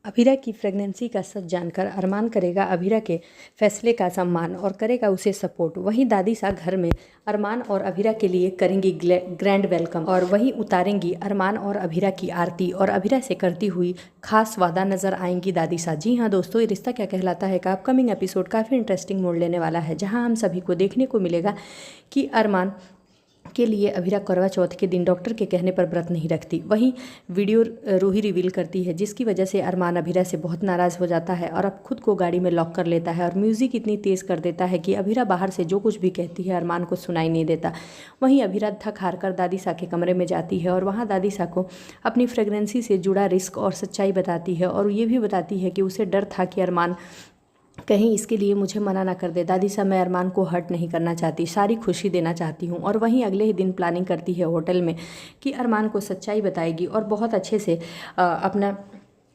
अभीरा की प्रेगनेंसी का सच जानकर अरमान करेगा अभीरा के फैसले का सम्मान और करेगा उसे सपोर्ट। वहीं दादी सा घर में अरमान और अभीरा के लिए करेंगी ग्रैंड वेलकम और वहीं उतारेंगी अरमान और अभीरा की आरती और अभीरा से करती हुई खास वादा नजर आएंगी दादी सा। जी हाँ दोस्तों, ये रिश्ता क्या कहलाता है का अपकमिंग एपिसोड काफ़ी इंटरेस्टिंग मोड़ लेने वाला है, जहाँ हम सभी को देखने को मिलेगा कि अरमान के लिए अभीरा करवा चौथ के दिन डॉक्टर के कहने पर व्रत नहीं रखती। वहीं वीडियो रूही रिवील करती है, जिसकी वजह से अरमान अभीरा से बहुत नाराज़ हो जाता है और अब खुद को गाड़ी में लॉक कर लेता है और म्यूज़िक इतनी तेज़ कर देता है कि अभीरा बाहर से जो कुछ भी कहती है अरमान को सुनाई नहीं देता। वहीं अभीरा थक हार कर दादी सा के कमरे में जाती है और वहाँ दादी सा को अपनी प्रेगनेंसी से जुड़ा रिस्क और सच्चाई बताती है और ये भी बताती है कि उसे डर था कि अरमान कहीं इसके लिए मुझे मना ना कर दे। दादी सा, मैं अरमान को हर्ट नहीं करना चाहती, सारी खुशी देना चाहती हूँ। और वहीं अगले ही दिन प्लानिंग करती है होटल में कि अरमान को सच्चाई बताएगी और बहुत अच्छे से अपना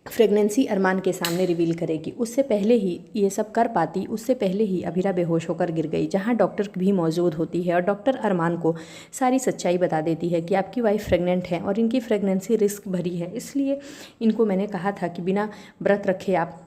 प्रेगनेंसी अरमान के सामने रिवील करेगी। उससे पहले ही ये सब कर पाती, उससे पहले ही अभीरा बेहोश होकर गिर गई, जहाँ डॉक्टर भी मौजूद होती है और डॉक्टर अरमान को सारी सच्चाई बता देती है कि आपकी वाइफ प्रेग्नेंट है और इनकी प्रेगनेंसी रिस्क भरी है, इसलिए इनको मैंने कहा था कि बिना व्रत रखे आप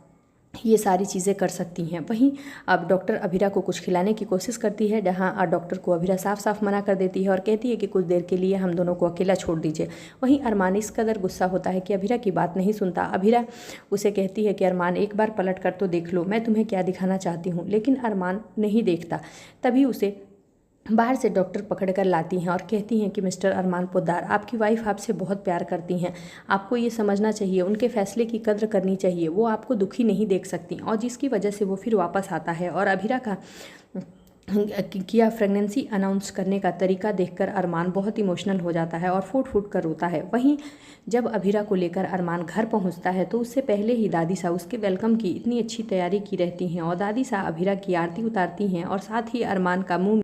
ये सारी चीज़ें कर सकती हैं। वहीं अब डॉक्टर अभीरा को कुछ खिलाने की कोशिश करती है, जहां डॉक्टर को अभीरा साफ साफ मना कर देती है और कहती है कि कुछ देर के लिए हम दोनों को अकेला छोड़ दीजिए। वहीं अरमान इस कदर गुस्सा होता है कि अभीरा की बात नहीं सुनता। अभीरा उसे कहती है कि अरमान एक बार पलट कर तो देख लो, मैं तुम्हें क्या दिखाना चाहती हूँ, लेकिन अरमान नहीं देखता। तभी उसे बाहर से डॉक्टर पकड़ कर लाती हैं और कहती हैं कि मिस्टर अरमान पोद्दार, आपकी वाइफ आपसे बहुत प्यार करती हैं, आपको ये समझना चाहिए, उनके फैसले की कद्र करनी चाहिए, वो आपको दुखी नहीं देख सकती। और जिसकी वजह से वो फिर वापस आता है और अभीरा का किया प्रेगनेंसी अनाउंस करने का तरीका देखकर अरमान बहुत इमोशनल हो जाता है और फूट फूट कर रोता है। वहीं जब अभीरा को लेकर अरमान घर पहुंचता है तो उससे पहले ही दादी सा उसके वेलकम की इतनी अच्छी तैयारी की रहती हैं और दादी सा अभीरा की आरती उतारती हैं और साथ ही अरमान का मुंह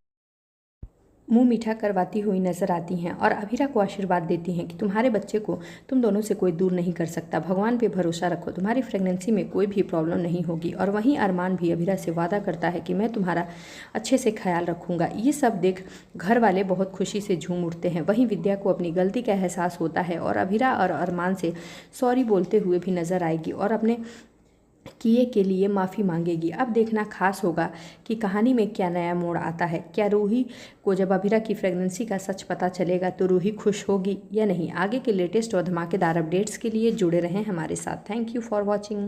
मीठा करवाती हुई नजर आती हैं और अभीरा को आशीर्वाद देती हैं कि तुम्हारे बच्चे को तुम दोनों से कोई दूर नहीं कर सकता, भगवान पे भरोसा रखो, तुम्हारी प्रेगनेंसी में कोई भी प्रॉब्लम नहीं होगी। और वहीं अरमान भी अभीरा से वादा करता है कि मैं तुम्हारा अच्छे से ख्याल रखूंगा। ये सब देख घर वाले बहुत खुशी से झूम उठते हैं। वहीं विद्या को अपनी गलती का एहसास होता है और अभीरा और अरमान से सॉरी बोलते हुए भी नजर आएगी और अपने किए के लिए माफ़ी मांगेगी। अब देखना खास होगा कि कहानी में क्या नया मोड़ आता है। क्या रूही को जब अभीरा की प्रेगनेंसी का सच पता चलेगा तो रूही खुश होगी या नहीं? आगे के लेटेस्ट और धमाकेदार अपडेट्स के लिए जुड़े रहें हमारे साथ। Thank you for watching.